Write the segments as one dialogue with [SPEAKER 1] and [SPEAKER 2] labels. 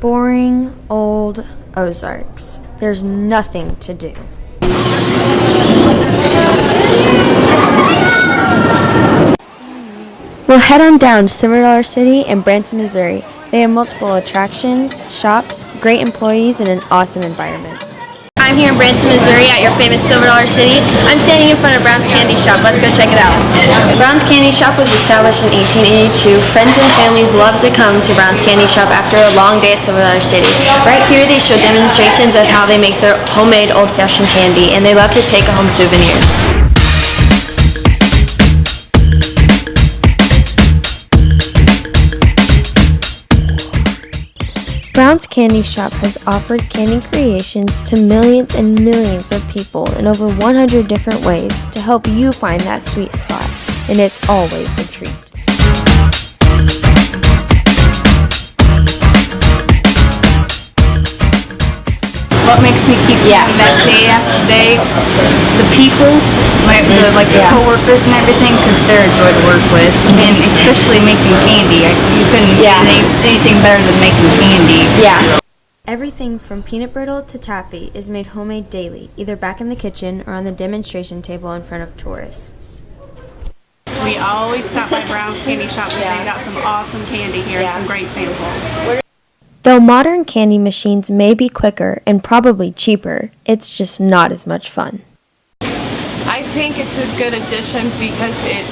[SPEAKER 1] Boring old Ozarks. There's nothing to do. We'll head on down to $0 City in Branson, Missouri. They have multiple attractions, shops, great employees, and an awesome environment. I'm here in Branson, Missouri at your famous $0 City. I'm standing in front of Brown's Candy Shop. Let's go check it out. Brown's Candy Shop was established in 1882. Friends and families love to come to Brown's Candy Shop after a long day at $0 City. Right here they show demonstrations of how they make their homemade old-fashioned candy, and they love to take home souvenirs. Brown's Candy Shop has offered candy creations to millions and millions of people in over 100 different ways to help you find that sweet spot, and it's always a treat.
[SPEAKER 2] What makes me keep coming back day after day? The people, the co-workers and everything, because they're a joy to work with, and especially making candy. You couldn't do anything better than making candy.
[SPEAKER 1] Yeah. Everything from peanut brittle to taffy is made homemade daily, either back in the kitchen or on the demonstration table in front of tourists.
[SPEAKER 2] We always stop by Brown's Candy Shop because they've got some awesome candy here and some great samples.
[SPEAKER 1] Though modern candy machines may be quicker and probably cheaper, it's just not as much fun.
[SPEAKER 3] I think it's a good addition because it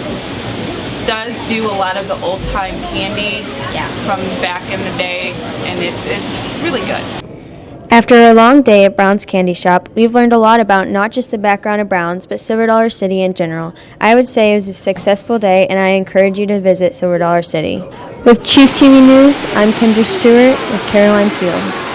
[SPEAKER 3] does do a lot of the old-time candy from back in the day, and it's really good.
[SPEAKER 1] After a long day at Brown's Candy Shop, we've learned a lot about not just the background of Brown's, but $0 City in general. I would say it was a successful day, and I encourage you to visit $0 City. With Chief TV News, I'm Kendra Stewart with Caroline Field.